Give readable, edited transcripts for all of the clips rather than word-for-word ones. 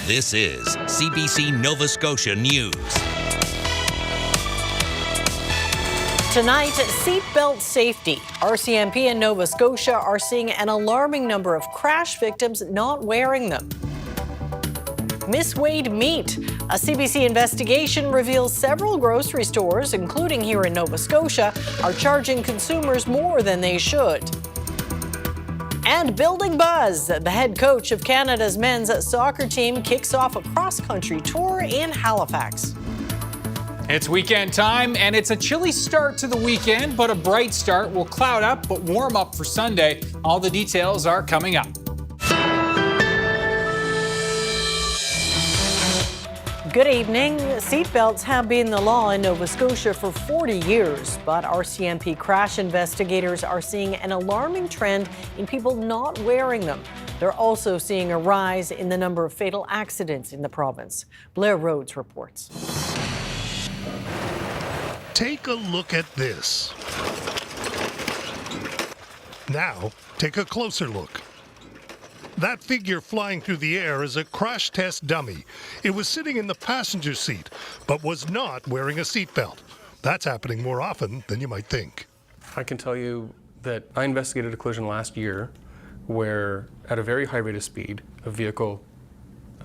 This is CBC Nova Scotia News. Tonight, seatbelt safety. RCMP and Nova Scotia are seeing an alarming number of crash victims not wearing them. Misweighed meat. A CBC investigation reveals several grocery stores, including here in Nova Scotia, are charging consumers more than they should. And building buzz. The head coach of Canada's men's soccer team kicks off a cross-country tour in Halifax. It's weekend time, and it's a chilly start to the weekend, but a bright start. Will cloud up, but warm up for Sunday. All the details are coming up. Good evening. Seatbelts have been the law in Nova Scotia for 40 years, but RCMP crash investigators are seeing an alarming trend in people not wearing them. They're also seeing a rise in the number of fatal accidents in the province. Blair Rhodes reports. Take a look at this. Now, take a closer look. That figure flying through the air is a crash test dummy. It was sitting in the passenger seat, but was not wearing a seatbelt. That's happening more often than you might think. I can tell you that I investigated a collision last year where, at a very high rate of speed, a vehicle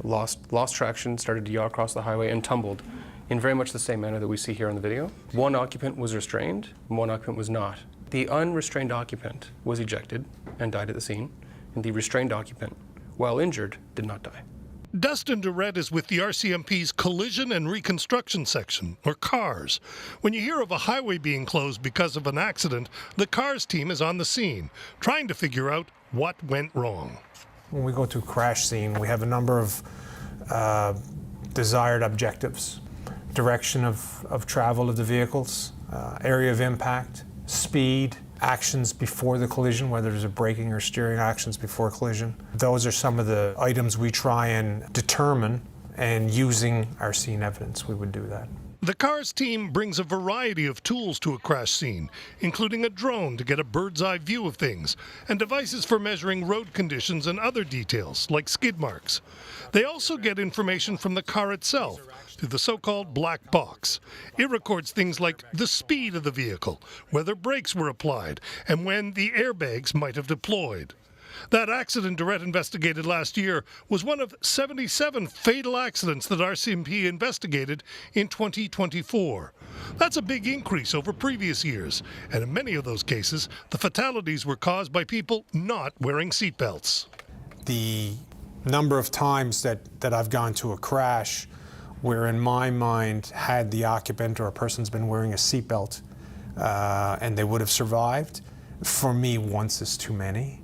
lost traction, started to yaw across the highway, and tumbled in very much the same manner that we see here on the video. One occupant was restrained, one occupant was not. The unrestrained occupant was ejected and died at the scene, and the restrained occupant, while injured, did not die. Dustin Durrett is with the RCMP's Collision and Reconstruction Section, or CARS. When you hear of a highway being closed because of an accident, the CARS team is on the scene, trying to figure out what went wrong. When we go to a crash scene, we have a number of desired objectives. Direction of travel of the vehicles, area of impact, speed, actions before the collision, whether there's a braking or steering actions before collision. Those are some of the items we try and determine, and using our scene evidence, we would do that. The CARS team brings a variety of tools to a crash scene, including a drone to get a bird's eye view of things, and devices for measuring road conditions and other details, like skid marks. They also get information from the car itself through the so-called black box. It records things like the speed of the vehicle, whether brakes were applied, and when the airbags might have deployed. That accident Durrett investigated last year was one of 77 fatal accidents that RCMP investigated in 2024. That's a big increase over previous years, and in many of those cases, the fatalities were caused by people not wearing seatbelts. The number of times that I've gone to a crash where in my mind, had the occupant or a person's been wearing a seatbelt and they would have survived, for me, once is too many.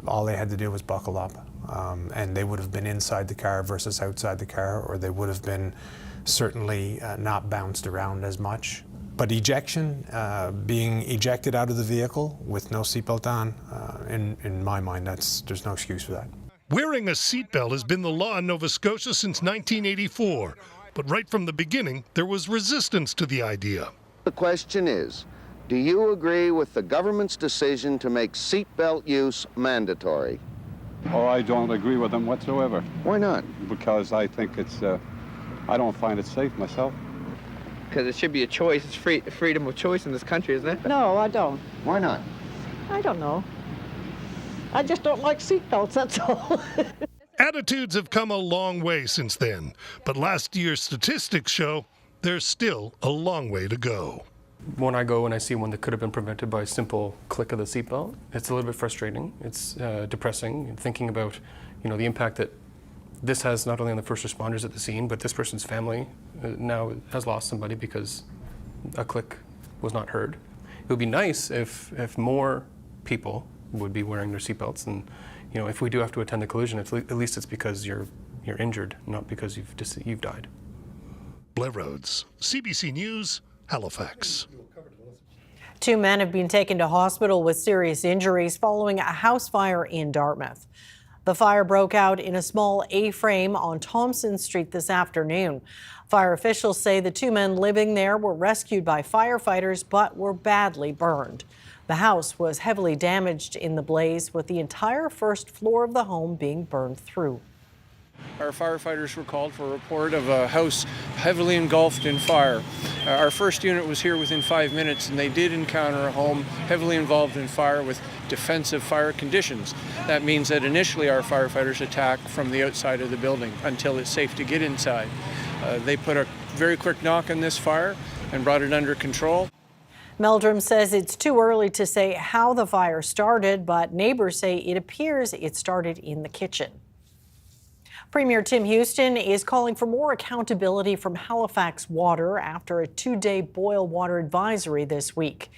All they had to do was buckle up, and they would have been inside the car versus outside the car, or they would have been certainly not bounced around as much. But ejection, being ejected out of the vehicle with no seatbelt on, in my mind, there's no excuse for that. Wearing a seatbelt has been the law in Nova Scotia since 1984, but right from the beginning, there was resistance to the idea. The question is, do you agree with the government's decision to make seatbelt use mandatory? Oh, I don't agree with them whatsoever. Why not? Because I think it's, I don't find it safe myself. Because it should be a choice. It's freedom of choice in this country, isn't it? No, I don't. Why not? I don't know. I just don't like seatbelts, that's all. Attitudes have come a long way since then, but last year's statistics show there's still a long way to go. When I go and I see one that could have been prevented by a simple click of the seatbelt, it's a little bit frustrating. It's depressing, and thinking about, the impact that this has not only on the first responders at the scene, but this person's family now has lost somebody because a click was not heard. It would be nice if more people would be wearing their seatbelts, and if we do have to attend the collision, at least it's because you're injured, not because you've died. Blair Rhodes, CBC News, Halifax. 2 men have been taken to hospital with serious injuries following a house fire in Dartmouth. The fire broke out in a small A-frame on Thompson Street this afternoon. Fire officials say the 2 men living there were rescued by firefighters but were badly burned. The house was heavily damaged in the blaze, with the entire first floor of the home being burned through. Our firefighters were called for a report of a house heavily engulfed in fire. Our first unit was here within 5 minutes, and they did encounter a home heavily involved in fire with defensive fire conditions. That means that initially our firefighters attack from the outside of the building until it's safe to get inside. They put a very quick knock on this fire and brought it under control. Meldrum says it's too early to say how the fire started, but neighbors say it appears it started in the kitchen. Premier Tim Houston is calling for more accountability from Halifax Water after a 2-day boil water advisory this week.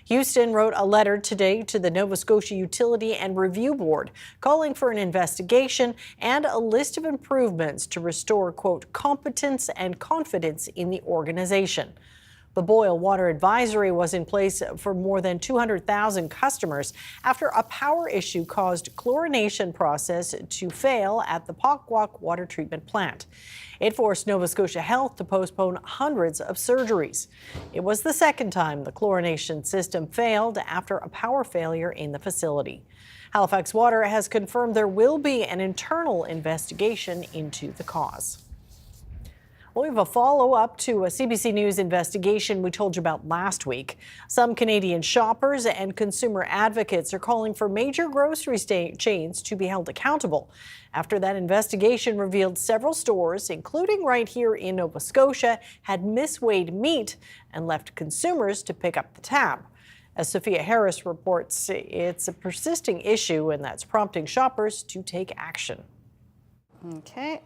Houston wrote a letter today to the Nova Scotia Utility and Review Board calling for an investigation and a list of improvements to restore, quote, competence and confidence in the organization. The boil water advisory was in place for more than 200,000 customers after a power issue caused chlorination process to fail at the Pockwalk water treatment plant. It forced Nova Scotia Health to postpone hundreds of surgeries. It was the second time the chlorination system failed after a power failure in the facility. Halifax Water has confirmed there will be an internal investigation into the cause. Well, we have a follow-up to a CBC News investigation we told you about last week. Some Canadian shoppers and consumer advocates are calling for major grocery chains to be held accountable after that investigation revealed several stores, including right here in Nova Scotia, had misweighed meat and left consumers to pick up the tab. As Sophia Harris reports, it's a persisting issue, and that's prompting shoppers to take action. Okay,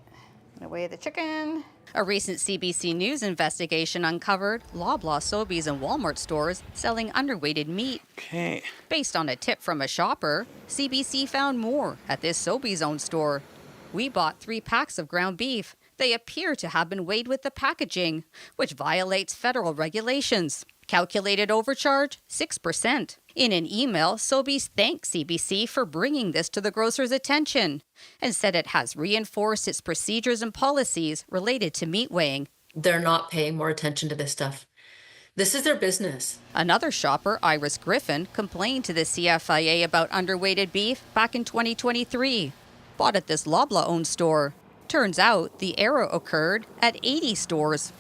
away the chicken. A recent CBC News investigation uncovered Loblaw, Sobeys, and Walmart stores selling underweighted meat. Okay. Based on a tip from a shopper, CBC found more at this Sobeys-owned store. We bought 3 packs of ground beef. They appear to have been weighed with the packaging, which violates federal regulations. Calculated overcharge, 6%. In an email, Sobeys thanked CBC for bringing this to the grocer's attention and said it has reinforced its procedures and policies related to meat weighing. They're not paying more attention to this stuff. This is their business. Another shopper, Iris Griffin, complained to the CFIA about underweighted beef back in 2023. Bought at this Loblaw-owned store. Turns out the error occurred at 80 stores.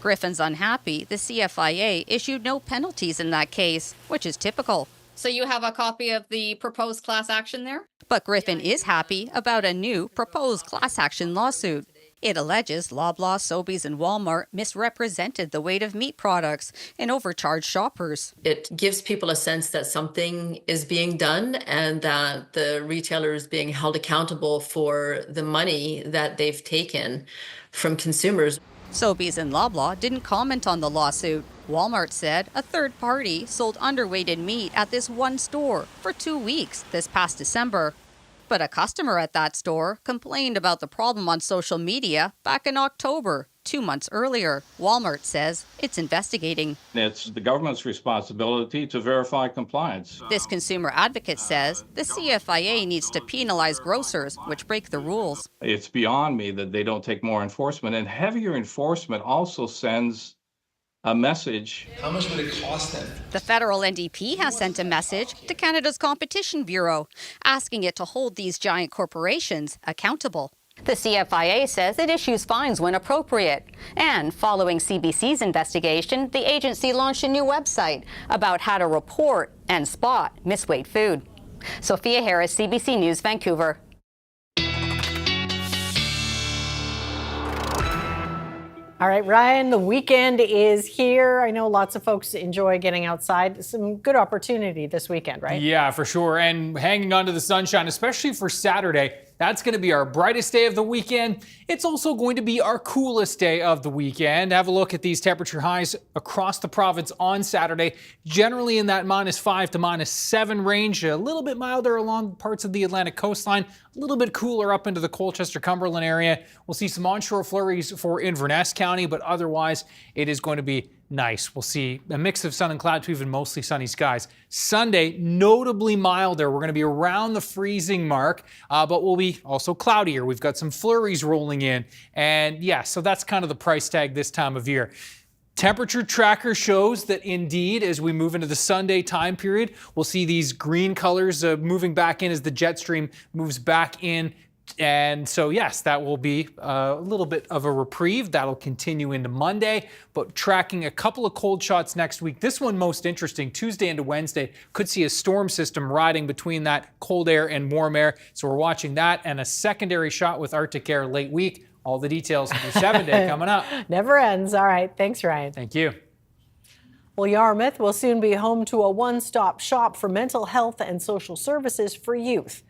Griffin's unhappy the CFIA issued no penalties in that case, which is typical. So you have a copy of the proposed class action there? But Griffin is happy about a new proposed class action lawsuit. It alleges Loblaw, Sobeys, and Walmart misrepresented the weight of meat products and overcharged shoppers. It gives people a sense that something is being done and that the retailer is being held accountable for the money that they've taken from consumers. Sobeys and Loblaw didn't comment on the lawsuit. Walmart said a third party sold underweighted meat at this one store for 2 weeks this past December. But a customer at that store complained about the problem on social media back in October, 2 months earlier. Walmart says it's investigating. It's the government's responsibility to verify compliance. This consumer advocate says the CFIA needs to penalize grocers which break the rules. It's beyond me that they don't take more enforcement, and heavier enforcement also sends a message. How much would it cost them? The federal NDP has sent a message to Canada's Competition Bureau, asking it to hold these giant corporations accountable. The CFIA says it issues fines when appropriate. And following CBC's investigation, the agency launched a new website about how to report and spot misweighed food. Sophia Harris, CBC News, Vancouver. All right, Ryan, the weekend is here. I know lots of folks enjoy getting outside. Some good opportunity this weekend, right? Yeah, for sure. And hanging on to the sunshine, especially for Saturday. That's going to be our brightest day of the weekend. It's also going to be our coolest day of the weekend. Have a look at these temperature highs across the province on Saturday, generally in that -5 to -7 range, a little bit milder along parts of the Atlantic coastline, a little bit cooler up into the Colchester-Cumberland area. We'll see some onshore flurries for Inverness County, but otherwise it is going to be nice. We'll see a mix of sun and cloud to even mostly sunny skies. Sunday, notably milder. We're going to be around the freezing mark, but we'll be also cloudier. We've got some flurries rolling in. And yeah, so that's kind of the price tag this time of year. Temperature tracker shows that indeed, as we move into the Sunday time period, we'll see these green colors moving back in as the jet stream moves back in And so, yes, that will be a little bit of a reprieve. That'll continue into Monday, but tracking a couple of cold shots next week. This one most interesting, Tuesday into Wednesday, could see a storm system riding between that cold air and warm air. So we're watching that and a secondary shot with Arctic air late week. All the details for 7-day coming up. Never ends. All right. Thanks, Ryan. Thank you. Well, Yarmouth will soon be home to a one-stop shop for mental health and social services for youth.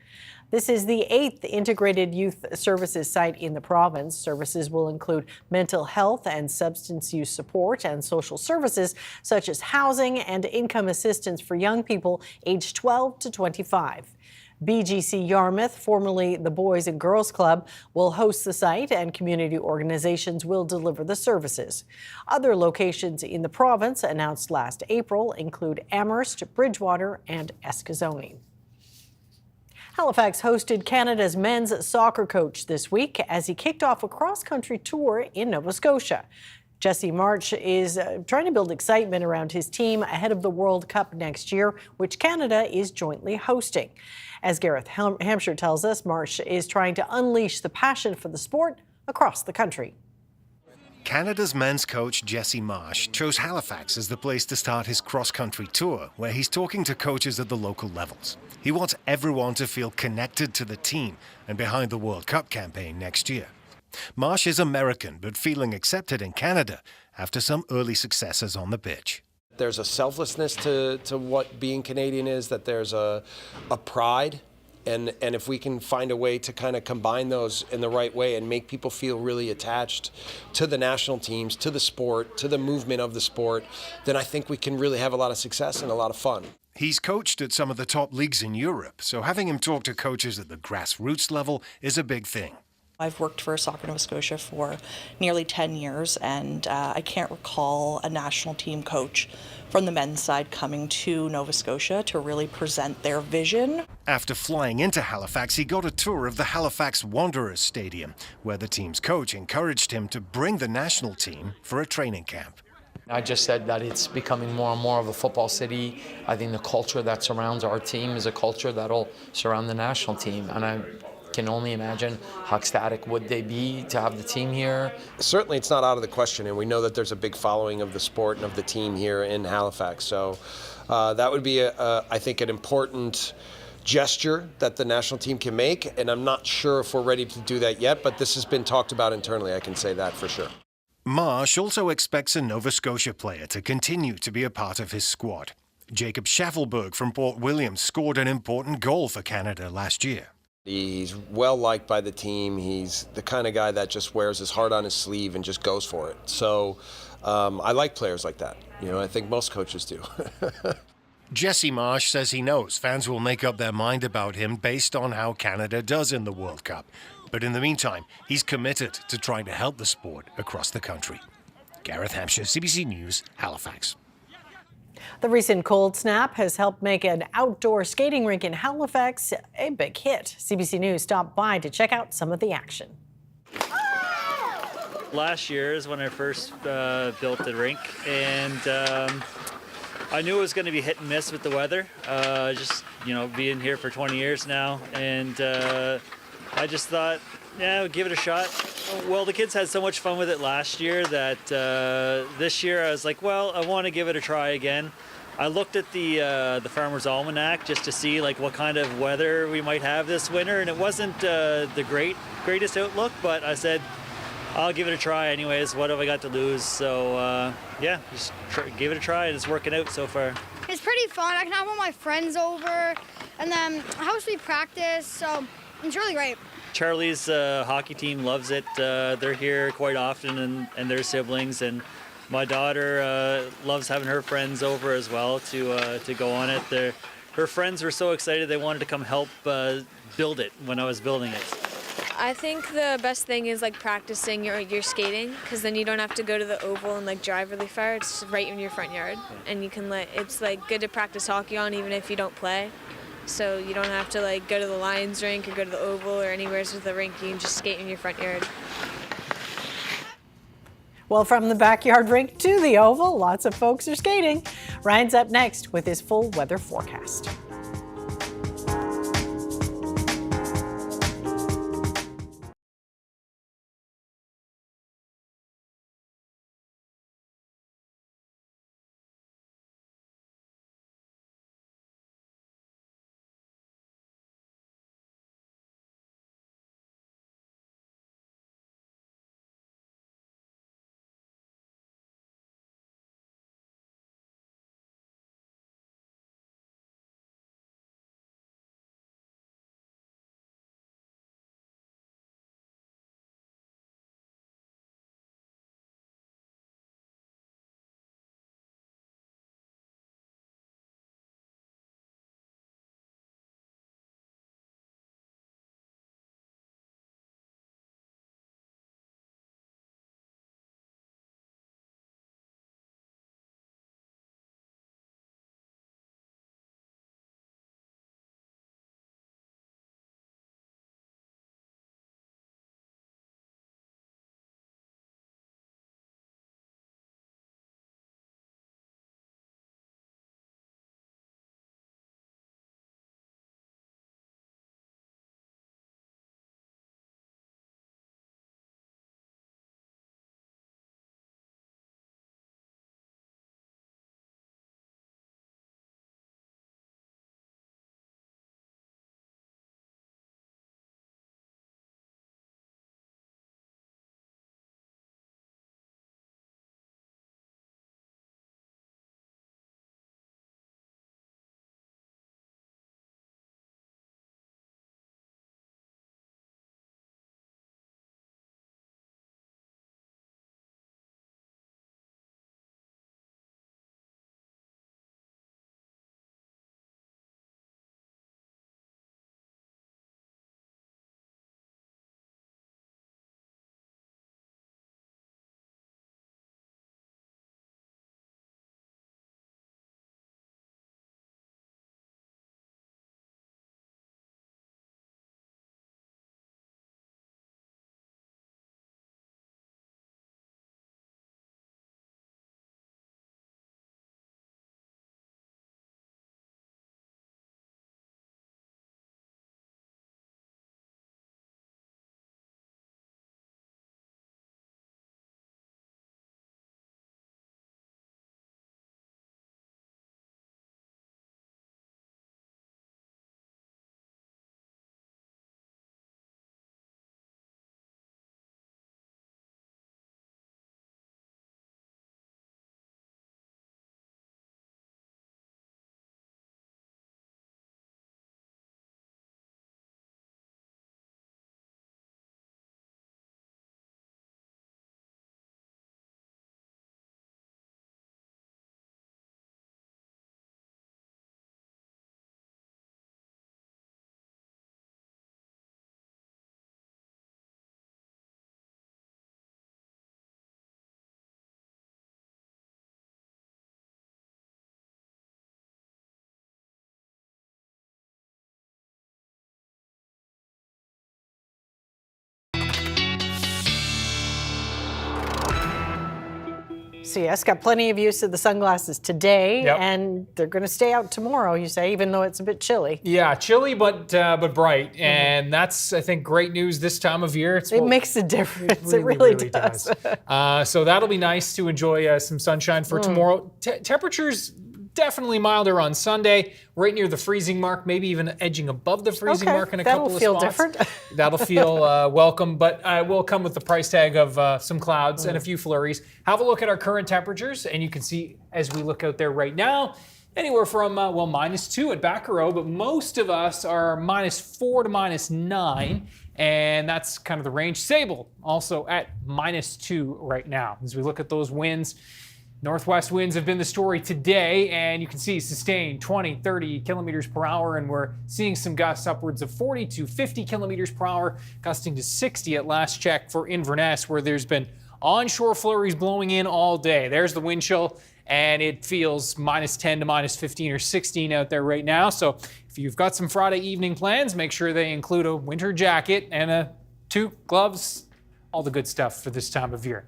This is the 8th integrated youth services site in the province. Services will include mental health and substance use support and social services such as housing and income assistance for young people aged 12 to 25. BGC Yarmouth, formerly the Boys and Girls Club, will host the site and community organizations will deliver the services. Other locations in the province announced last April include Amherst, Bridgewater, and Eskazoni. Halifax hosted Canada's men's soccer coach this week as he kicked off a cross-country tour in Nova Scotia. Jesse March is trying to build excitement around his team ahead of the World Cup next year, which Canada is jointly hosting. As Gareth Hampshire tells us, March is trying to unleash the passion for the sport across the country. Canada's men's coach Jesse Marsh chose Halifax as the place to start his cross-country tour, where he's talking to coaches at the local levels. He wants everyone to feel connected to the team and behind the World Cup campaign next year. Marsh is American, but feeling accepted in Canada after some early successes on the pitch. There's a selflessness to what being Canadian is, that there's a pride. And if we can find a way to kind of combine those in the right way and make people feel really attached to the national teams, to the sport, to the movement of the sport, then I think we can really have a lot of success and a lot of fun. He's coached at some of the top leagues in Europe, so having him talk to coaches at the grassroots level is a big thing. I've worked for Soccer Nova Scotia for nearly 10 years, and I can't recall a national team coach from the men's side coming to Nova Scotia to really present their vision. After flying into Halifax, he got a tour of the Halifax Wanderers Stadium, where the team's coach encouraged him to bring the national team for a training camp. I just said that it's becoming more and more of a football city. I think the culture that surrounds our team is a culture that'll surround the national team, and I can only imagine how ecstatic would they be to have the team here. Certainly it's not out of the question, and we know that there's a big following of the sport and of the team here in Halifax. So that would be, I think, an important gesture that the national team can make, and I'm not sure if we're ready to do that yet, but this has been talked about internally, I can say that for sure. Marsh also expects a Nova Scotia player to continue to be a part of his squad. Jacob Schaffelberg from Port Williams scored an important goal for Canada last year. He's well liked by the team. He's the kind of guy that just wears his heart on his sleeve and just goes for it. So I like players like that. You know, I think most coaches do. Jesse Marsh says he knows fans will make up their mind about him based on how Canada does in the World Cup. But in the meantime, he's committed to trying to help the sport across the country. Gareth Hampshire, CBC News, Halifax. The recent cold snap has helped make an outdoor skating rink in Halifax a big hit. CBC News stopped by to check out some of the action. Last year is when I first built the rink, and I knew it was going to be hit and miss with the weather. Just, you know, being here for 20 years now, and I just thought, yeah, give it a shot. Well, the kids had so much fun with it last year that this year I was like, well, I want to give it a try again. I looked at the Farmer's Almanac just to see like what kind of weather we might have this winter, and it wasn't the greatest outlook, but I said, I'll give it a try anyways. What have I got to lose? So yeah, just give it a try, and it's working out so far. It's pretty fun. I can have all my friends over, and then helps me practice, so it's really great. Charlie's hockey team loves it. They're here quite often, and their siblings, and my daughter loves having her friends over as well to go on it. Her friends were so excited they wanted to come help build it when I was building it. I think the best thing is like practicing your skating, because then you don't have to go to the oval and like drive really far. It's right in your front yard, and you can it's like good to practice hockey on even if you don't play. So you don't have to like go to the Lions rink or go to the oval or anywhere with the rink. You can just skate in your front yard. Well, from the backyard rink to the oval, lots of folks are skating. Ryan's up next with his full weather forecast. So yes, got plenty of use of the sunglasses today, Yep. and they're going to stay out tomorrow, you say, even though it's a bit chilly. Yeah, chilly but bright, and that's, I think, great news this time of year. It makes a difference. It really does. So that'll be nice to enjoy some sunshine for tomorrow. Temperatures definitely milder on Sunday, right near the freezing mark, maybe even edging above the freezing mark in a couple of spots. That'll feel different. That'll feel welcome, but will come with the price tag of some clouds and a few flurries. Have a look at our current temperatures, and you can see as we look out there right now, anywhere from, -2 at Bacaro, but most of us are -4 to -9, and that's kind of the range. Sable also at -2 right now. As we look at those winds, northwest winds have been the story today, and you can see sustained 20, 30 kilometers per hour, and we're seeing some gusts upwards of 40 to 50 kilometers per hour, gusting to 60 at last check for Inverness, where there's been onshore flurries blowing in all day. There's the wind chill, and it feels -10 to -15 or 16 out there right now. So if you've got some Friday evening plans, make sure they include a winter jacket and a toque, gloves, all the good stuff for this time of year.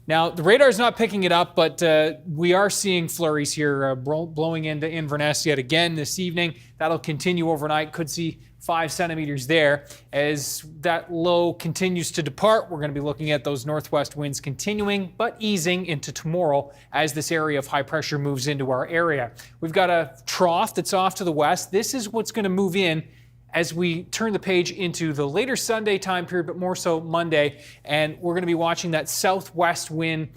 Now, the radar's not picking it up, but we are seeing flurries here blowing into Inverness yet again this evening. That'll continue overnight. Could see 5 centimeters there. As that low continues to depart, we're going to be looking at those northwest winds continuing, but easing into tomorrow as this area of high pressure moves into our area. We've got a trough that's off to the west. This is what's going to move in as we turn the page into the later Sunday time period, but more so Monday, and we're going to be watching that southwest wind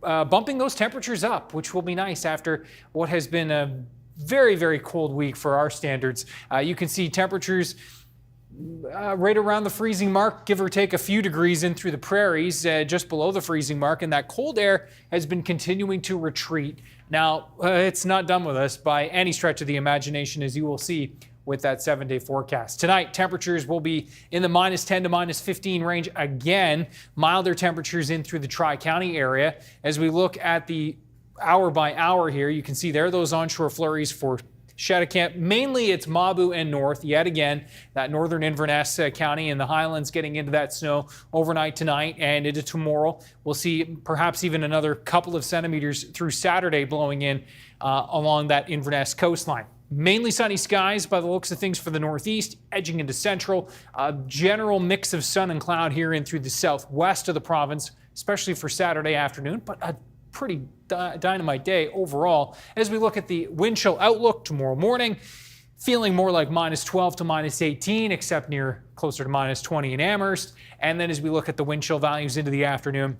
bumping those temperatures up, which will be nice after what has been a very, very cold week for our standards. You can see temperatures right around the freezing mark, give or take a few degrees in through the prairies, just below the freezing mark, and that cold air has been continuing to retreat. Now, it's not done with us by any stretch of the imagination, as you will see with that 7-day forecast. Tonight, temperatures will be in the -10 to -15 range again. Milder temperatures in through the Tri-County area. As we look at the hour by hour here, you can see there are those onshore flurries for Shattuck. Mainly it's Mabu and north. Yet again, that northern Inverness County and the Highlands getting into that snow overnight tonight and into tomorrow. We'll see perhaps even another couple of centimeters through Saturday blowing in along that Inverness coastline. Mainly sunny skies by the looks of things for the northeast, edging into central. A general mix of sun and cloud here in through the southwest of the province, especially for Saturday afternoon, but a pretty dynamite day overall. As we look at the wind chill outlook tomorrow morning, feeling more like -12 to -18, except near closer to -20 in Amherst. And then as we look at the wind chill values into the afternoon,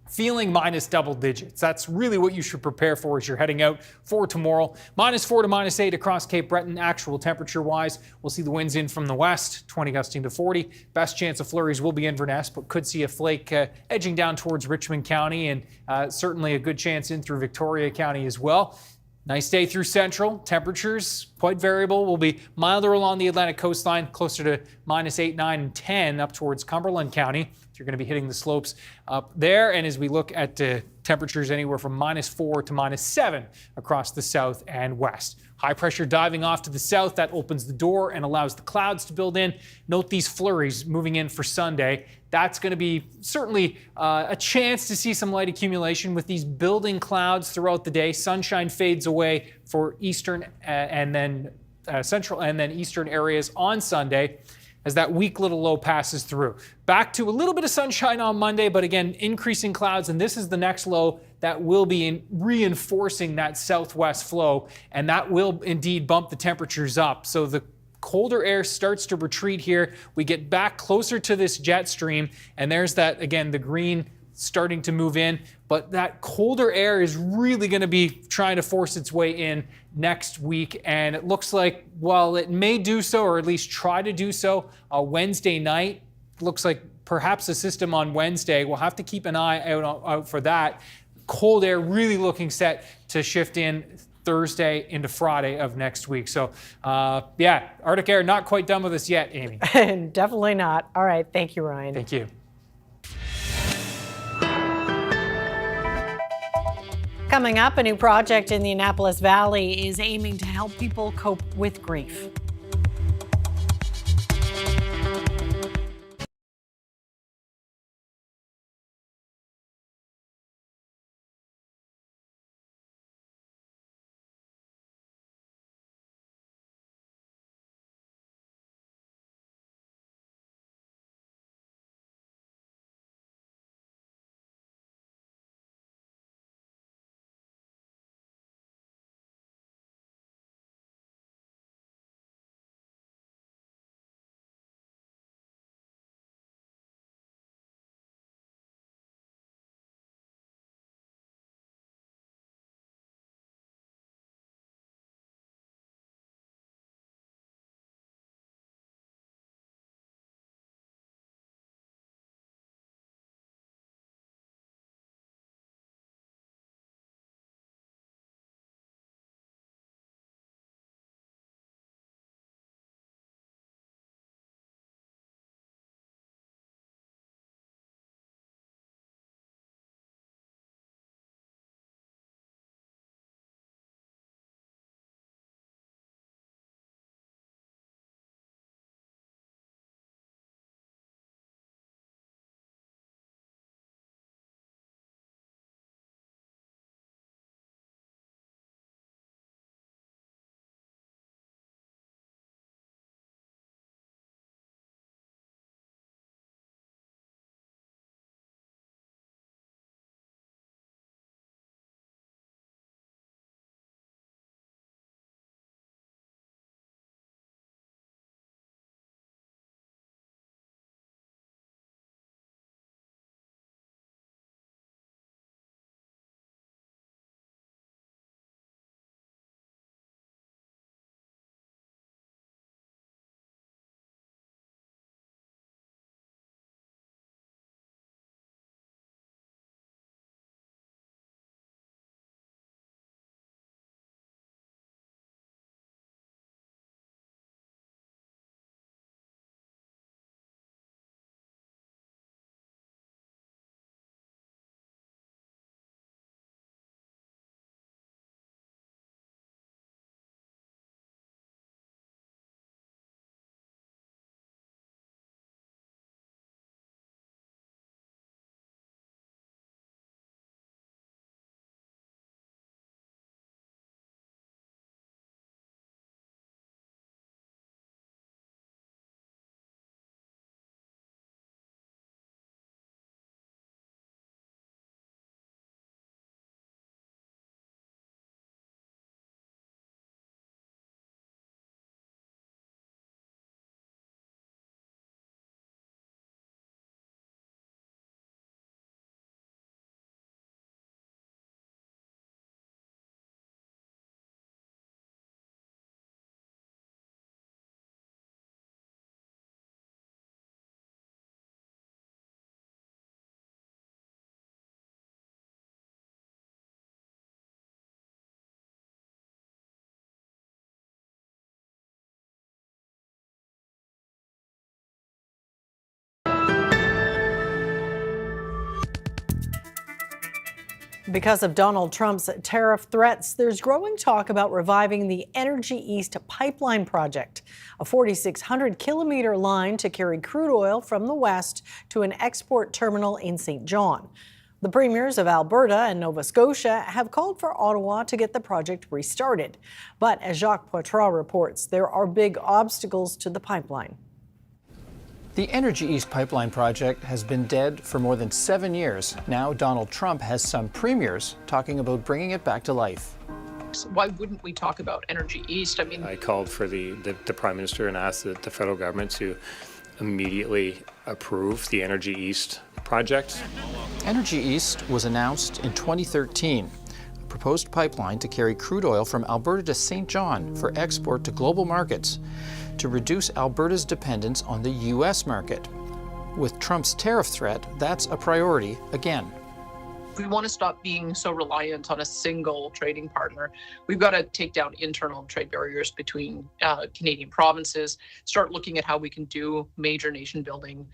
feeling minus double digits. That's really what you should prepare for as you're heading out for tomorrow. -4 to -8 across Cape Breton, actual temperature-wise. We'll see the winds in from the west, 20 gusting to 40. Best chance of flurries will be Inverness, but could see a flake edging down towards Richmond County, and certainly a good chance in through Victoria County as well. Nice day through central. Temperatures quite variable. Will be milder along the Atlantic coastline, closer to -8, 9, and 10 up towards Cumberland County. You're going to be hitting the slopes up there. And as we look at temperatures anywhere from -4 to -7 across the south and west. High pressure diving off to the south. That opens the door and allows the clouds to build in. Note these flurries moving in for Sunday. That's going to be certainly a chance to see some light accumulation with these building clouds throughout the day. Sunshine fades away for eastern and then central and then eastern areas on Sunday as that weak little low passes through. Back to a little bit of sunshine on Monday, but again, increasing clouds, and this is the next low that will be reinforcing that southwest flow, and that will indeed bump the temperatures up. So the colder air starts to retreat here. We get back closer to this jet stream, and there's that, again, the green starting to move in, but that colder air is really going to be trying to force its way in next week, and it looks like, while it may do so, or at least try to do so, Wednesday night, looks like perhaps a system on Wednesday. We'll have to keep an eye out for that. Cold air really looking set to shift in Thursday into Friday of next week. So, yeah, Arctic air not quite done with us yet, Amy. Definitely not. All right. Thank you, Ryan. Thank you. Coming up, a new project in the Annapolis Valley is aiming to help people cope with grief. Because of Donald Trump's tariff threats, there's growing talk about reviving the Energy East pipeline project, a 4,600-kilometer line to carry crude oil from the west to an export terminal in St. John. The premiers of Alberta and Nova Scotia have called for Ottawa to get the project restarted. But as Jacques Poitras reports, there are big obstacles to the pipeline. The Energy East pipeline project has been dead for more than 7 years. Now Donald Trump has some premiers talking about bringing it back to life. Why wouldn't we talk about Energy East? I mean, I called for the Prime Minister and asked the federal government to immediately approve the Energy East project. Energy East was announced in 2013, a proposed pipeline to carry crude oil from Alberta to St. John for export to global markets, to reduce Alberta's dependence on the U.S. market. With Trump's tariff threat, that's a priority again. we want to stop being so reliant on a single trading partner. We've got to take down internal trade barriers between Canadian provinces, start looking at how we can do major nation building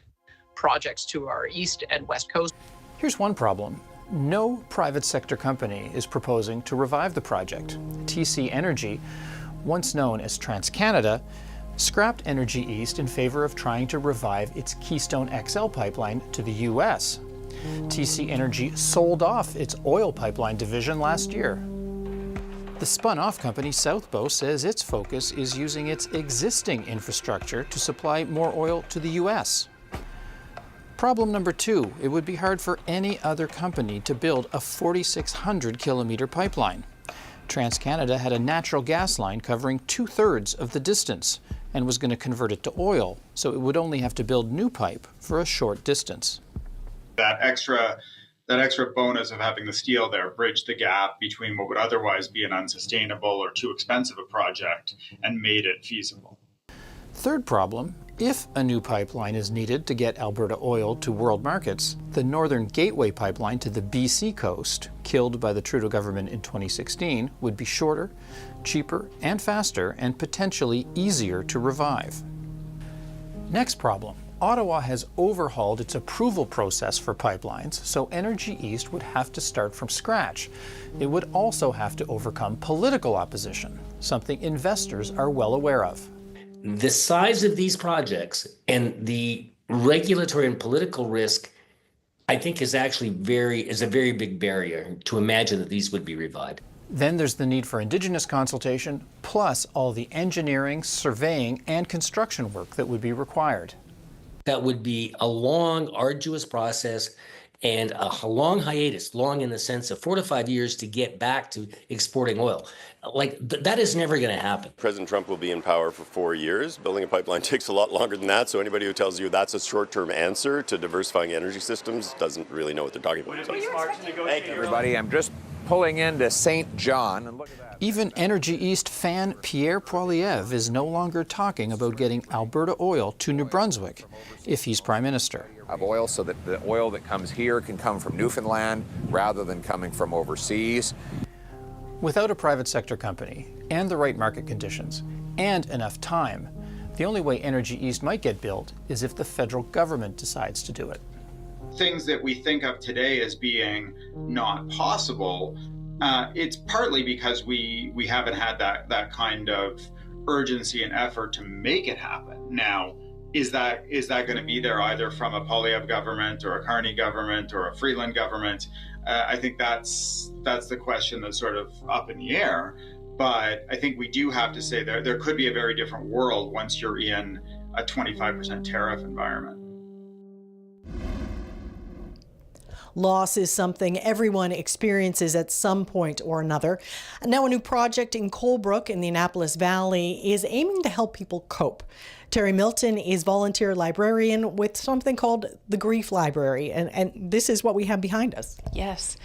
projects to our east and west coast. Here's one problem. No private sector company is proposing to revive the project. TC Energy, once known as TransCanada, scrapped Energy East in favor of trying to revive its Keystone XL pipeline to the U.S. TC Energy sold off its oil pipeline division last year. The spun-off company Southbow says its focus is using its existing infrastructure to supply more oil to the U.S. Problem number two, it would be hard for any other company to build a 4,600-kilometer pipeline. TransCanada had a natural gas line covering 2/3 of the distance and was going to convert it to oil, so it would only have to build new pipe for a short distance. That extra bonus of having the steel there bridged the gap between what would otherwise be an unsustainable or too expensive a project and made it feasible. Third problem, if a new pipeline is needed to get Alberta oil to world markets, the Northern Gateway pipeline to the BC coast, killed by the Trudeau government in 2016, would be shorter, cheaper, and faster, and potentially easier to revive. Next problem, Ottawa has overhauled its approval process for pipelines, so Energy East would have to start from scratch. It would also have to overcome political opposition, something investors are well aware of. The size of these projects and the regulatory and political risk, I think, is actually a very big barrier to imagine that these would be revived. Then there's the need for Indigenous consultation, plus all the engineering, surveying, and construction work that would be required. That would be a long, arduous process and a long hiatus, long in the sense of 4 to 5 years to get back to exporting oil. That is never going to happen. President Trump will be in power for 4 years. Building a pipeline takes a lot longer than that, so anybody who tells you that's a short-term answer to diversifying energy systems doesn't really know what they're talking about. Thank you, everybody. I'm just pulling into St. John, and look at that. Even Energy East fan Pierre Poilievre is no longer talking about getting Alberta oil to New Brunswick if he's Prime Minister. Of oil, so that the oil that comes here can come from Newfoundland rather than coming from overseas. Without a private sector company and the right market conditions and enough time, the only way Energy East might get built is if the federal government decides to do it. Things that we think of today as being not possible, it's partly because we haven't had that kind of urgency and effort to make it happen. Now, is that going to be there either from a Poilievre government or a Carney government or a Freeland government? I think that's the question that's sort of up in the air. But I think we do have to say there could be a very different world once you're in a 25% tariff environment. Loss is something everyone experiences at some point or another. Now, a new project in Colebrook in the Annapolis Valley is aiming to help people cope. Terry Milton is volunteer librarian with something called the Grief Library, and this is what we have behind us. Yes.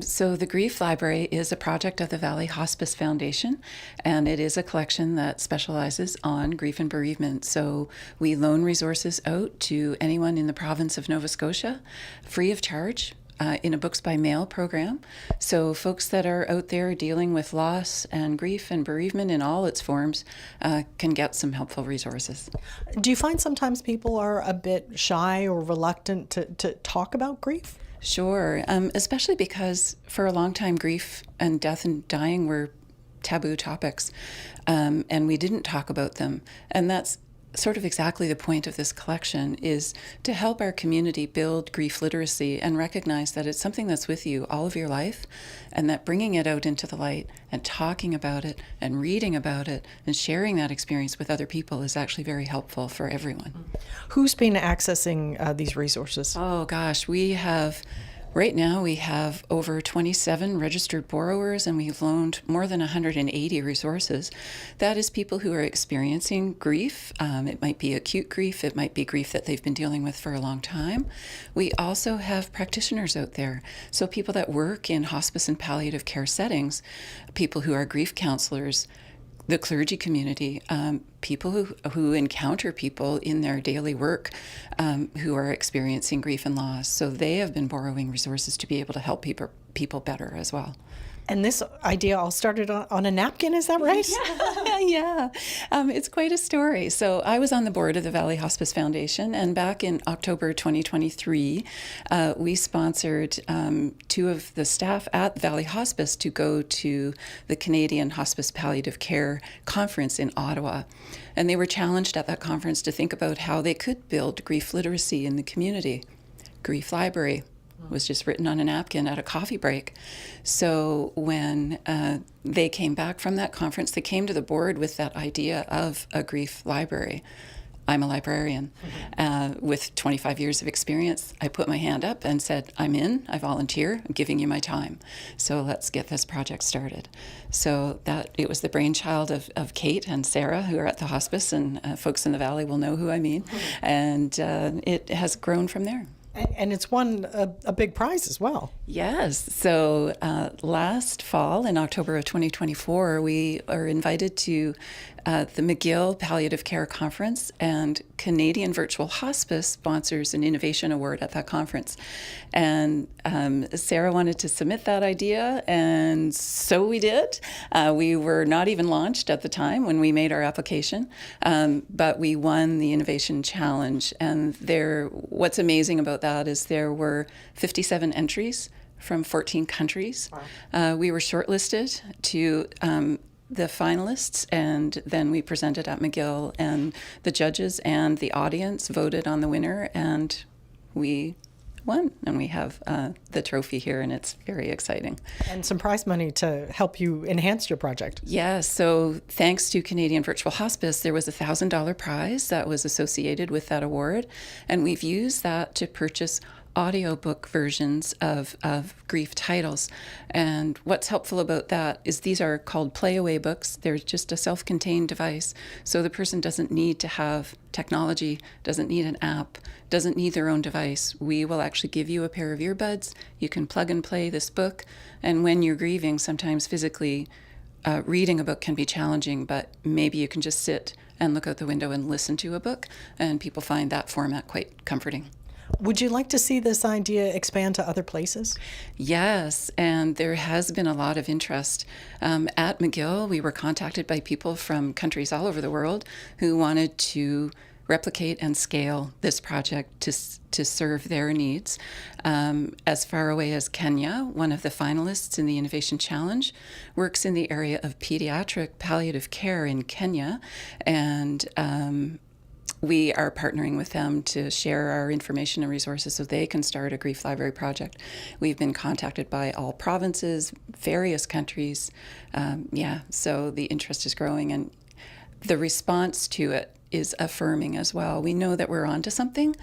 So the Grief Library is a project of the Valley Hospice Foundation, and it is a collection that specializes on grief and bereavement. So we loan resources out to anyone in the province of Nova Scotia, free of charge, in a Books by Mail program. So folks that are out there dealing with loss and grief and bereavement in all its forms can get some helpful resources. Do you find sometimes people are a bit shy or reluctant to talk about grief? Sure, especially because for a long time, grief and death and dying were taboo topics, and we didn't talk about them. And that's sort of exactly the point of this collection, is to help our community build grief literacy and recognize that it's something that's with you all of your life, and that bringing it out into the light and talking about it and reading about it and sharing that experience with other people is actually very helpful for everyone. Who's been accessing these resources? Oh gosh, right now we have over 27 registered borrowers, and we've loaned more than 180 resources. That is people who are experiencing grief. It might be acute grief, it might be grief that they've been dealing with for a long time. We also have practitioners out there, so people that work in hospice and palliative care settings, people who are grief counselors, the clergy community, people who encounter people in their daily work who are experiencing grief and loss. So they have been borrowing resources to be able to help people better as well. And this idea all started on a napkin, is that right? Yeah. It's quite a story. So I was on the board of the Valley Hospice Foundation, and back in October 2023, we sponsored two of the staff at Valley Hospice to go to the Canadian Hospice Palliative Care Conference in Ottawa. And they were challenged at that conference to think about how they could build grief literacy in the community. Grief library was just written on a napkin at a coffee break. So when they came back from that conference, they came to the board with that idea of a grief library. I'm a librarian with 25 years of experience. I put my hand up and said, I'm in, I volunteer, I'm giving you my time. So let's get this project started. So it was the brainchild of Kate and Sarah, who are at the hospice, and folks in the Valley will know who I mean. And it has grown from there. And it's won a big prize as well. Yes. So last fall, in October of 2024, we are invited to the McGill Palliative Care Conference, and Canadian Virtual Hospice sponsors an innovation award at that conference. And Sarah wanted to submit that idea, and so we did. We were not even launched at the time when we made our application, but we won the Innovation Challenge. And what's amazing about that is there were 57 entries from 14 countries. Wow. We were shortlisted to the finalists, and then we presented at McGill, and the judges and the audience voted on the winner, and we won, and we have the trophy here, and it's very exciting. And some prize money to help you enhance your project. Yes, so thanks to Canadian Virtual Hospice, there was a $1,000 prize that was associated with that award, and we've used that to purchase audiobook versions of grief titles. And what's helpful about that is these are called play-away books. They're just a self-contained device. So the person doesn't need to have technology, doesn't need an app, doesn't need their own device. We will actually give you a pair of earbuds. You can plug and play this book. And when you're grieving, sometimes physically reading a book can be challenging, but maybe you can just sit and look out the window and listen to a book. And people find that format quite comforting. Would you like to see this idea expand to other places? Yes, and there has been a lot of interest. At McGill, we were contacted by people from countries all over the world who wanted to replicate and scale this project to serve their needs. As far away as Kenya, one of the finalists in the Innovation Challenge works in the area of pediatric palliative care in Kenya, and we are partnering with them to share our information and resources so they can start a grief library project. We've been contacted by all provinces, various countries. So the interest is growing, and the response to it is affirming as well. We know that we're onto something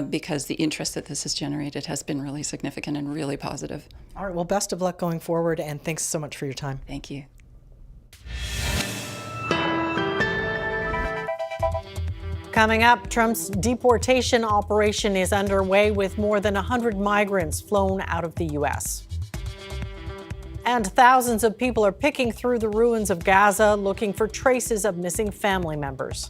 because the interest that this has generated has been really significant and really positive. All right, well, best of luck going forward, and thanks so much for your time. Thank you. Coming up, Trump's deportation operation is underway with more than 100 migrants flown out of the U.S. And thousands of people are picking through the ruins of Gaza looking for traces of missing family members.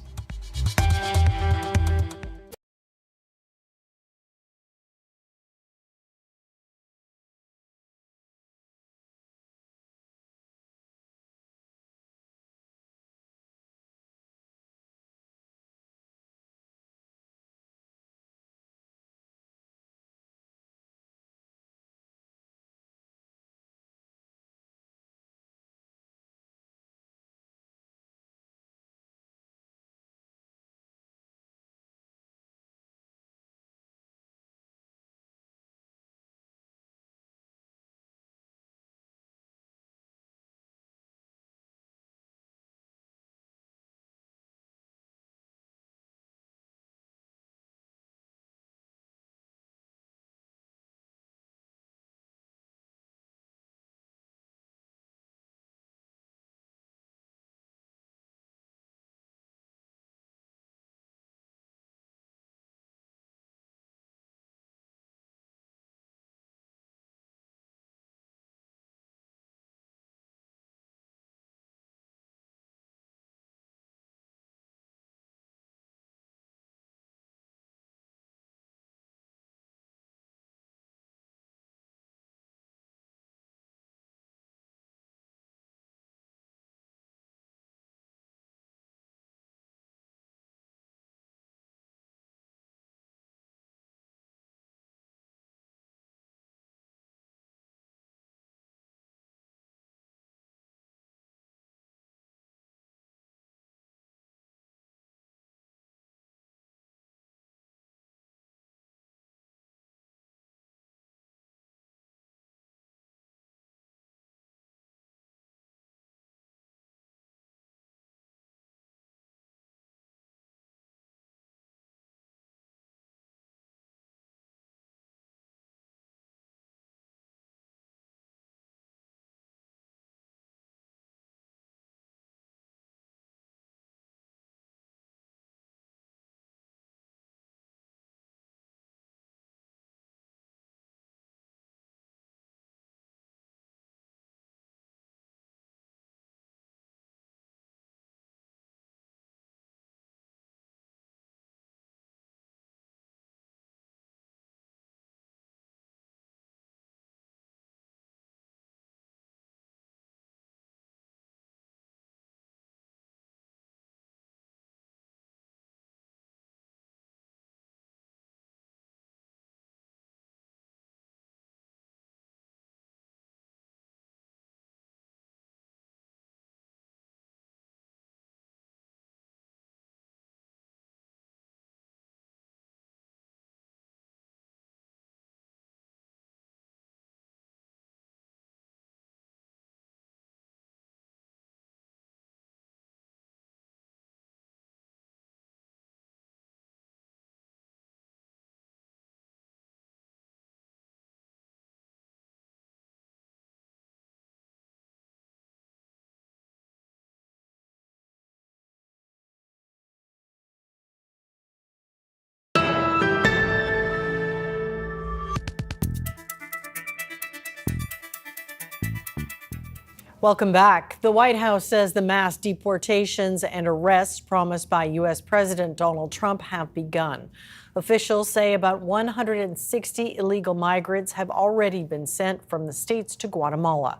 Welcome back. The White House says the mass deportations and arrests promised by U.S. President Donald Trump have begun. Officials say about 160 illegal migrants have already been sent from the states to Guatemala.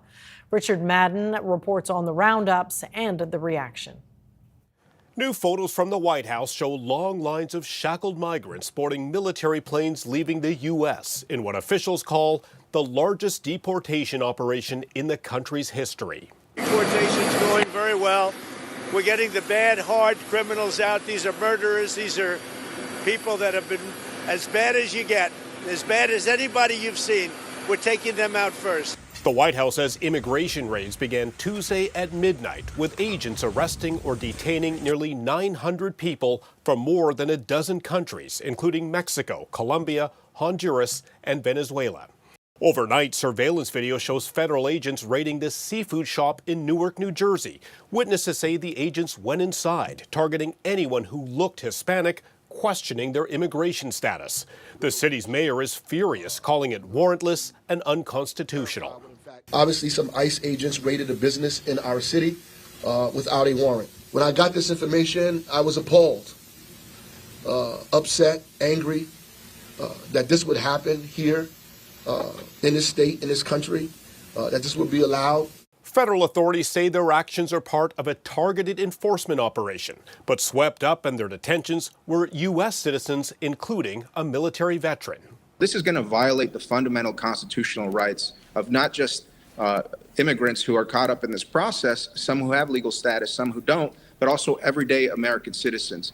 Richard Madden reports on the roundups and the reaction. New photos from the White House show long lines of shackled migrants boarding military planes leaving the U.S. in what officials call the largest deportation operation in the country's history. Deportation's going very well. We're getting the bad, hard criminals out. These are murderers. These are people that have been as bad as you get, as bad as anybody you've seen. We're taking them out first. The White House says immigration raids began Tuesday at midnight, with agents arresting or detaining nearly 900 people from more than a dozen countries, including Mexico, Colombia, Honduras, and Venezuela. Overnight, surveillance video shows federal agents raiding this seafood shop in Newark, New Jersey. Witnesses say the agents went inside, targeting anyone who looked Hispanic, questioning their immigration status. The city's mayor is furious, calling it warrantless and unconstitutional. Obviously, some ICE agents raided a business in our city without a warrant. When I got this information, I was appalled, upset, angry that this would happen here in this state, in this country, that this would be allowed. Federal authorities say their actions are part of a targeted enforcement operation, but swept up in their detentions were U.S. citizens, including a military veteran. This is going to violate the fundamental constitutional rights of not just immigrants who are caught up in this process, some who have legal status, some who don't, but also everyday American citizens.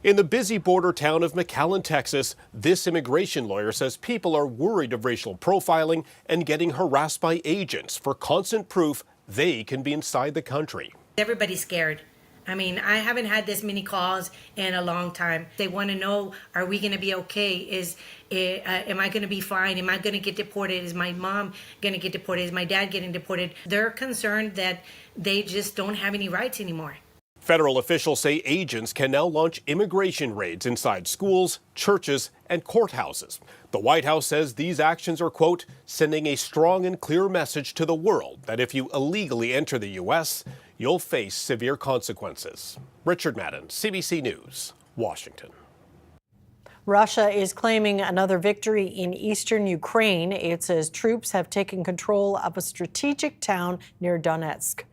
In the busy border town of McAllen, Texas, this immigration lawyer says people are worried of racial profiling and getting harassed by agents for constant proof they can be inside the country. Everybody's scared. I mean, I haven't had this many calls in a long time. They want to know, are we going to be okay? Am I going to be fine? Am I going to get deported? Is my mom going to get deported? Is my dad getting deported? They're concerned that they just don't have any rights anymore. Federal officials say agents can now launch immigration raids inside schools, churches, and courthouses. The White House says these actions are, quote, sending a strong and clear message to the world that if you illegally enter the U.S., you'll face severe consequences. Richard Madden, CBC News, Washington. Russia is claiming another victory in eastern Ukraine. It says troops have taken control of a strategic town near Donetsk.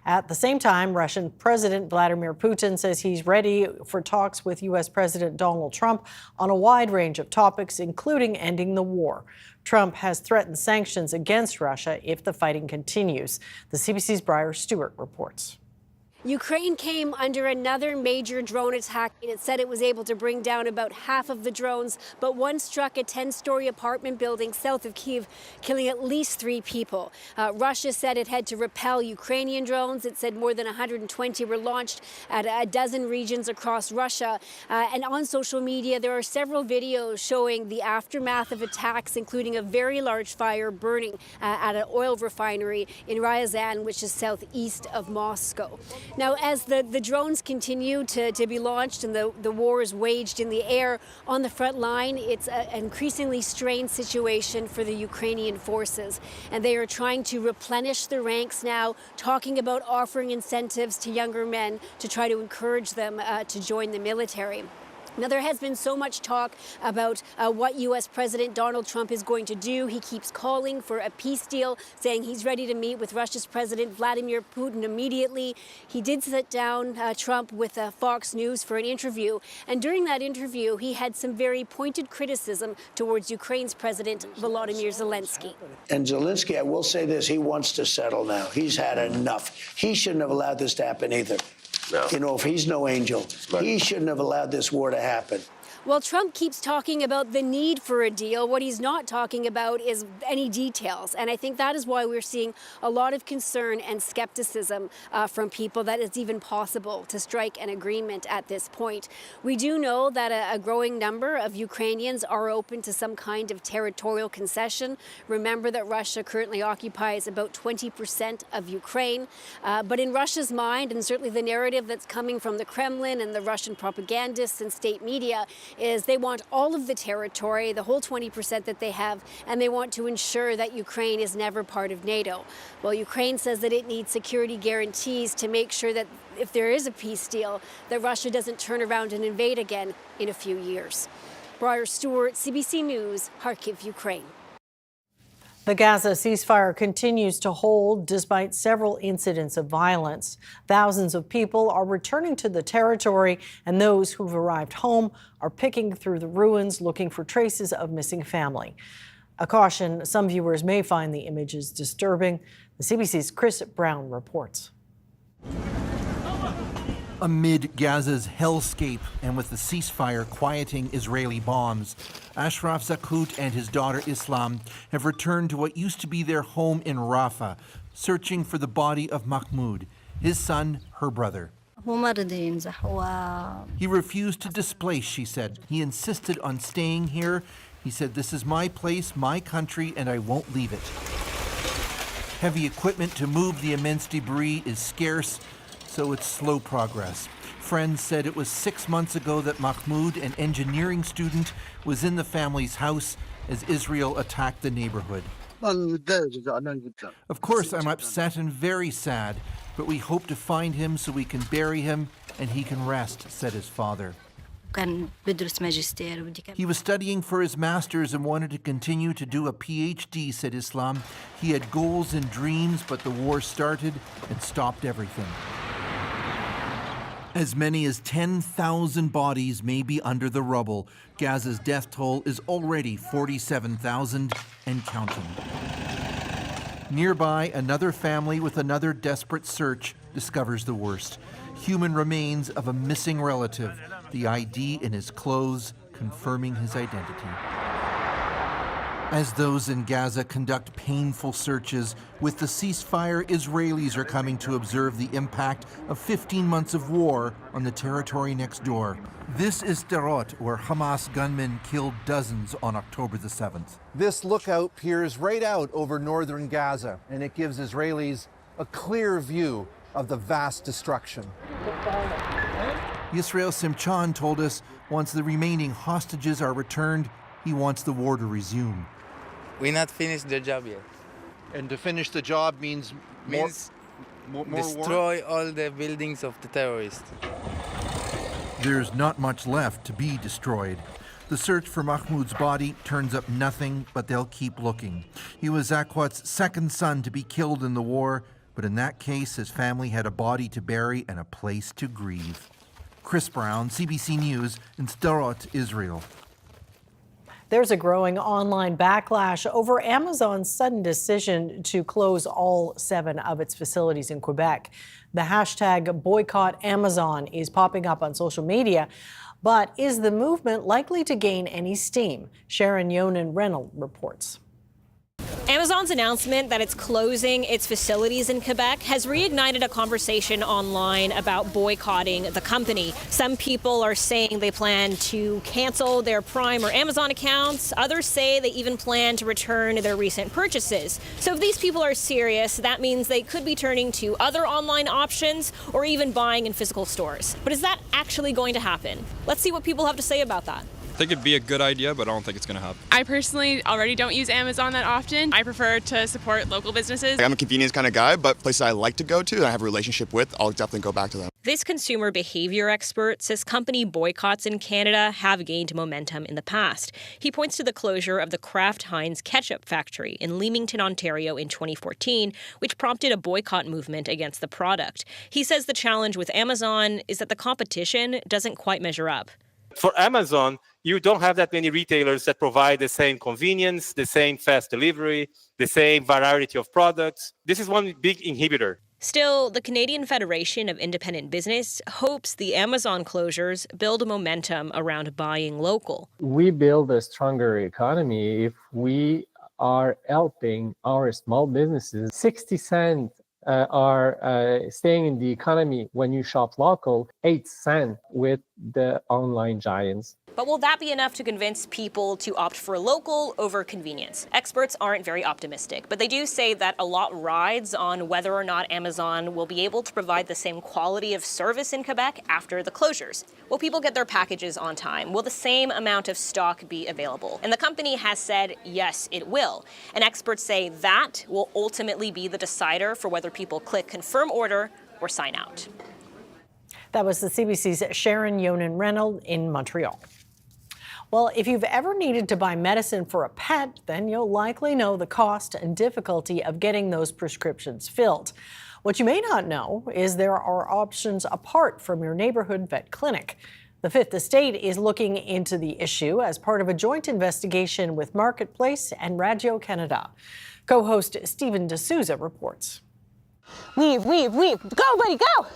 At the same time, Russian President Vladimir Putin says he's ready for talks with U.S. President Donald Trump on a wide range of topics, including ending the war. Trump has threatened sanctions against Russia if the fighting continues. The CBC's Briar Stewart reports. Ukraine came under another major drone attack. It said it was able to bring down about half of the drones, but one struck a 10-story apartment building south of Kyiv, killing at least 3 people. Russia said it had to repel Ukrainian drones. It said more than 120 were launched at a dozen regions across Russia. And on social media, there are several videos showing the aftermath of attacks, including a very large fire burning at an oil refinery in Ryazan, which is southeast of Moscow. Now, as the drones continue to be launched and the war is waged in the air on the front line, it's an increasingly strained situation for the Ukrainian forces. And they are trying to replenish their ranks now, talking about offering incentives to younger men to try to encourage them to join the military. Now, there has been so much talk about what U.S. President Donald Trump is going to do. He keeps calling for a peace deal, saying he's ready to meet with Russia's President Vladimir Putin immediately. He did sit down, Trump, with Fox News for an interview. And during that interview, he had some very pointed criticism towards Ukraine's President Volodymyr Zelensky. And Zelensky, I will say this, he wants to settle now. He's had enough. He shouldn't have allowed this to happen either. No. You know, if he's no angel, he shouldn't have allowed this war to happen. Well, Trump keeps talking about the need for a deal. What he's not talking about is any details. And I think that is why we're seeing a lot of concern and skepticism from people that it's even possible to strike an agreement at this point. We do know that a growing number of Ukrainians are open to some kind of territorial concession. Remember that Russia currently occupies about 20% of Ukraine. But in Russia's mind, and certainly the narrative that's coming from the Kremlin and the Russian propagandists and state media, is they want all of the territory, the whole 20% that they have, and they want to ensure that Ukraine is never part of NATO. Well, Ukraine says that it needs security guarantees to make sure that if there is a peace deal, that Russia doesn't turn around and invade again in a few years. Briar Stewart, CBC News, Kharkiv, Ukraine. The Gaza ceasefire continues to hold despite several incidents of violence. Thousands of people are returning to the territory, and those who've arrived home are picking through the ruins looking for traces of missing family. A caution, some viewers may find the images disturbing. The CBC's Chris Brown reports. Amid Gaza's hellscape and with the ceasefire quieting Israeli bombs, Ashraf Zakut and his daughter Islam have returned to what used to be their home in Rafah, searching for the body of Mahmoud, his son, her brother. He refused to displace, she said. He insisted on staying here. He said, "This is my place, my country, and I won't leave it." Heavy equipment to move the immense debris is scarce, so it's slow progress. Friends said it was 6 months ago that Mahmoud, an engineering student, was in the family's house as Israel attacked the neighborhood. Of course, I'm upset and very sad, but we hope to find him so we can bury him and he can rest, said his father. He was studying for his master's and wanted to continue to do a PhD, said Islam. He had goals and dreams, but the war started and stopped everything. As many as 10,000 bodies may be under the rubble. Gaza's death toll is already 47,000 and counting. Nearby, another family with another desperate search discovers the worst. Human remains of a missing relative, the ID in his clothes confirming his identity. As those in Gaza conduct painful searches, with the ceasefire, Israelis are coming to observe the impact of 15 months of war on the territory next door. This is Sderot, where Hamas gunmen killed dozens on October the 7th. This lookout peers right out over northern Gaza, and it gives Israelis a clear view of the vast destruction. Yisrael Simchan told us once the remaining hostages are returned, he wants the war to resume. We're not finished the job yet. And to finish the job means more destroy all the buildings of the terrorists. There's not much left to be destroyed. The search for Mahmoud's body turns up nothing, but they'll keep looking. He was Zakwat's second son to be killed in the war, but in that case, his family had a body to bury and a place to grieve. Chris Brown, CBC News, in Sderot, Israel. There's a growing online backlash over Amazon's sudden decision to close all 7 of its facilities in Quebec. The hashtag boycott Amazon is popping up on social media, but is the movement likely to gain any steam? Sharon Yonan-Reynolds reports. Amazon's announcement that it's closing its facilities in Quebec has reignited a conversation online about boycotting the company. Some people are saying they plan to cancel their Prime or Amazon accounts. Others say they even plan to return their recent purchases. So if these people are serious, that means they could be turning to other online options or even buying in physical stores. But is that actually going to happen? Let's see what people have to say about that. I think it'd be a good idea, but I don't think it's going to happen. I personally already don't use Amazon that often. I prefer to support local businesses. I'm a convenience kind of guy, but places I like to go to that I have a relationship with, I'll definitely go back to them. This consumer behavior expert says company boycotts in Canada have gained momentum in the past. He points to the closure of the Kraft Heinz ketchup factory in Leamington, Ontario in 2014, which prompted a boycott movement against the product. He says the challenge with Amazon is that the competition doesn't quite measure up. For Amazon, you don't have that many retailers that provide the same convenience, the same fast delivery, the same variety of products. This is one big inhibitor. Still, the Canadian Federation of Independent Business hopes the Amazon closures build momentum around buying local. We build a stronger economy if we are helping our small businesses. 60 cents are staying in the economy when you shop local, 8 cents with the online giants. But will that be enough to convince people to opt for local over convenience? Experts aren't very optimistic, but they do say that a lot rides on whether or not Amazon will be able to provide the same quality of service in Quebec after the closures. Will people get their packages on time? Will the same amount of stock be available? And the company has said, yes, it will. And experts say that will ultimately be the decider for whether people click confirm order or sign out. That was the CBC's Sharon Yonan-Reynolds in Montreal. Well, if you've ever needed to buy medicine for a pet, then you'll likely know the cost and difficulty of getting those prescriptions filled. What you may not know is there are options apart from your neighborhood vet clinic. The Fifth Estate is looking into the issue as part of a joint investigation with Marketplace and Radio-Canada. Co-host Stephen D'Souza reports. Weave, go buddy, go!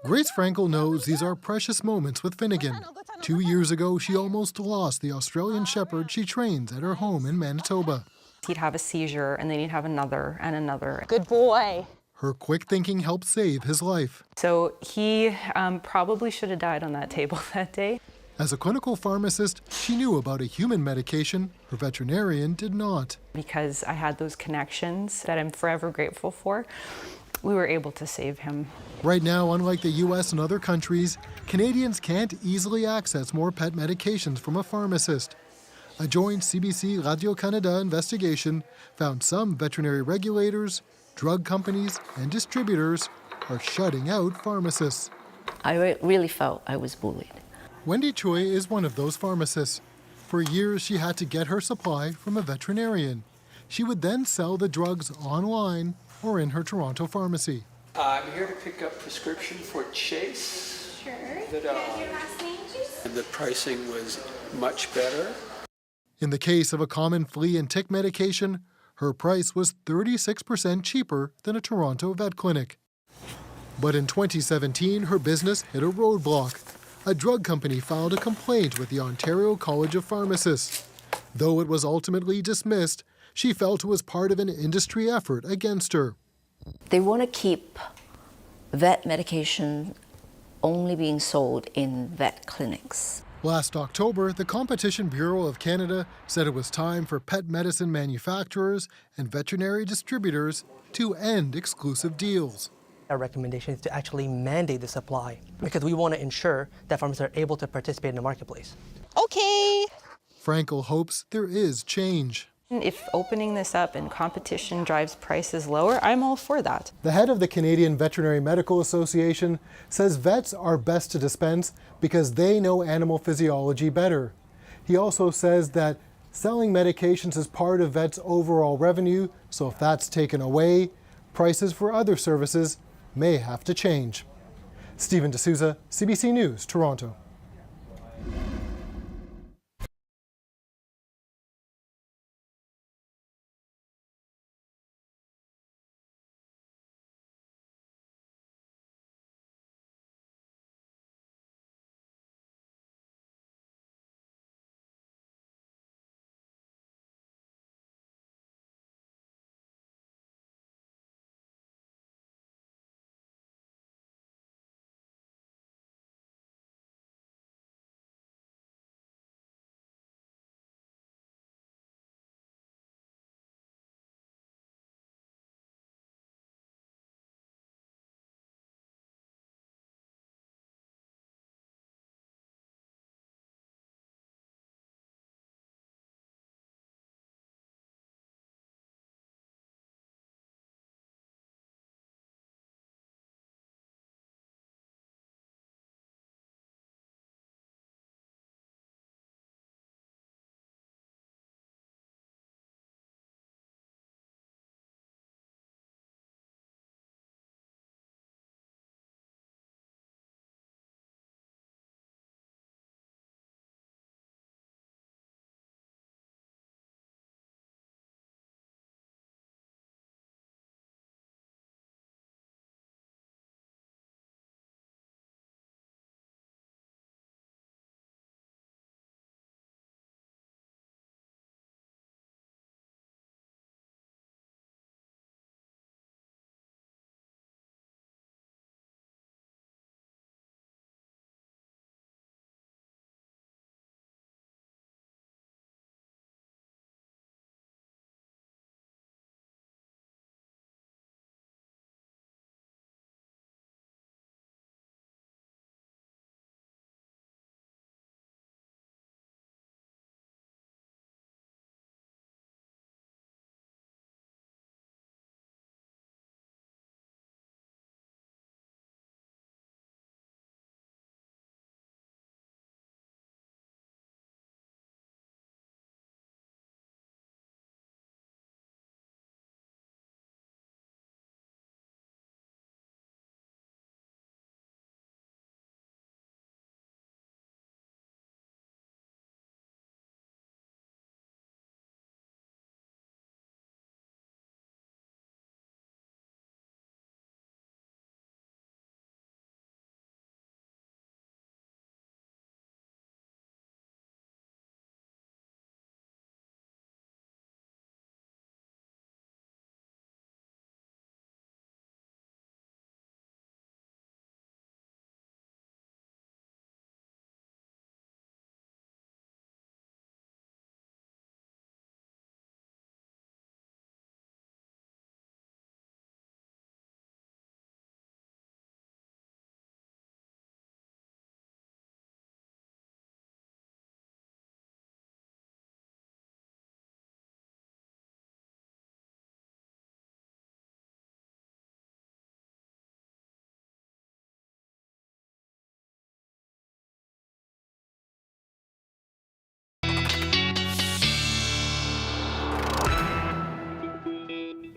Grace Frankel knows these are precious moments with Finnegan. 2 years ago, she almost lost the Australian Shepherd she trains at her home in Manitoba. He'd have a seizure, and then he'd have another and another. Good boy. Her quick thinking helped save his life. So he probably should have died on that table that day. As a clinical pharmacist, she knew about a human medication her veterinarian did not. Because I had those connections that I'm forever grateful for, we were able to save him. Right now, unlike the US and other countries, Canadians can't easily access more pet medications from a pharmacist. A joint CBC Radio-Canada investigation found some veterinary regulators, drug companies, and distributors are shutting out pharmacists. I really felt I was bullied. Wendy Choi is one of those pharmacists. For years, she had to get her supply from a veterinarian. She would then sell the drugs online or in her Toronto pharmacy. I'm here to pick up prescription for Chase. Sure. That, Can I have your last name, please? The pricing was much better. In the case of a common flea and tick medication, her price was 36% cheaper than a Toronto vet clinic. But in 2017, her business hit a roadblock. A drug company filed a complaint with the Ontario College of Pharmacists. Though it was ultimately dismissed, she felt it was part of an industry effort against her. They want to keep vet medication only being sold in vet clinics. Last October, the Competition Bureau of Canada said it was time for pet medicine manufacturers and veterinary distributors to end exclusive deals. Our recommendation is to actually mandate the supply because we want to ensure that farmers are able to participate in the marketplace. Okay. Frankel hopes there is change. If opening this up and competition drives prices lower, I'm all for that. The head of the Canadian Veterinary Medical Association says vets are best to dispense because they know animal physiology better. He also says that selling medications is part of vets' overall revenue, so if that's taken away, prices for other services may have to change. Stephen D'Souza, CBC News, Toronto.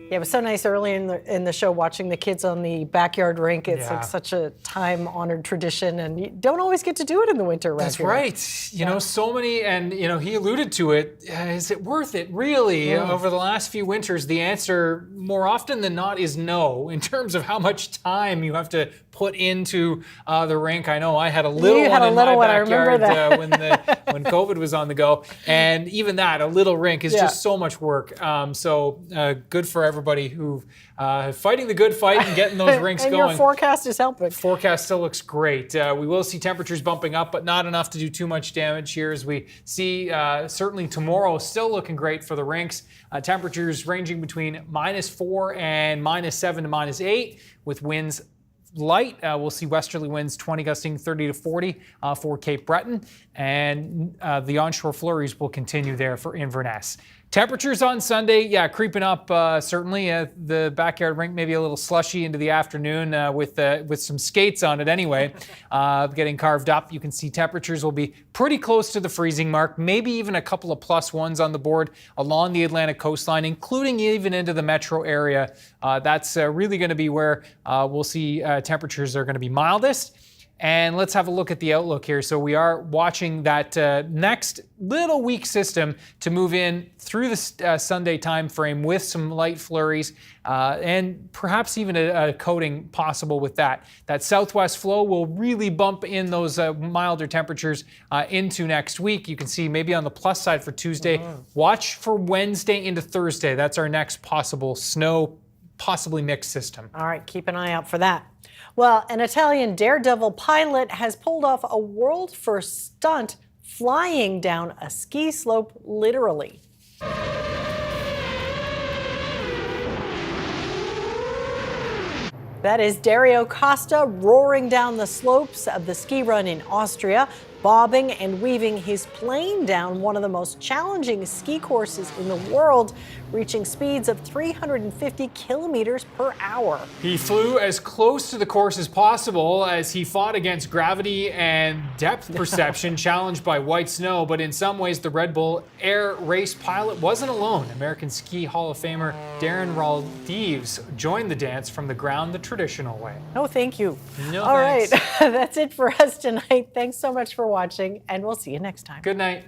Yeah, it was so nice early in the show watching the kids on the backyard rink. It's Yeah. like such a time-honored tradition, and you don't always get to do it in the winter around That's here. right. You know, so many, and you know, he alluded to it. Is it worth it? Really? Over the last few winters, the answer more often than not is no. In terms of how much time you have to put into the rink. I know I had a little You one had a in little my one, I remember backyard that. when COVID was on the go, and even that, a little rink is just so much work. So good for everybody who fighting the good fight and getting those rinks and going. your forecast is helping. Forecast still looks great. We will see temperatures bumping up, but not enough to do too much damage here as we see certainly tomorrow still looking great for the rinks. Temperatures ranging between -4 and -7 to -8 with winds light. We'll see westerly winds 20 gusting 30 to 40 for Cape Breton, and the onshore flurries will continue there for Inverness. Temperatures on Sunday, creeping up certainly. The backyard rink maybe a little slushy into the afternoon with some skates on it anyway, getting carved up. You can see temperatures will be pretty close to the freezing mark, maybe even a couple of +1s on the board along the Atlantic coastline, including even into the metro area. That's really going to be where we'll see temperatures are going to be mildest. And let's have a look at the outlook here. So we are watching that next little weak system to move in through the Sunday time frame with some light flurries and perhaps even a coating possible with that. That southwest flow will really bump in those milder temperatures into next week. You can see maybe on the plus side for Tuesday. Watch for Wednesday into Thursday. That's our next possible snow, possibly mixed system. All right, keep an eye out for that. Well, an Italian daredevil pilot has pulled off a world-first stunt flying down a ski slope, literally. That is Dario Costa roaring down the slopes of the ski run in Austria, bobbing and weaving his plane down one of the most challenging ski courses in the world, reaching speeds of 350 kilometers per hour. He flew as close to the course as possible as he fought against gravity and depth perception challenged by white snow, but in some ways the Red Bull Air race pilot wasn't alone. American Ski Hall of Famer Darren Raldives joined the dance from the ground the traditional way. No, thank you. No, All thanks. right, that's it for us tonight. Thanks so much for watching, and we'll see you next time. Good night.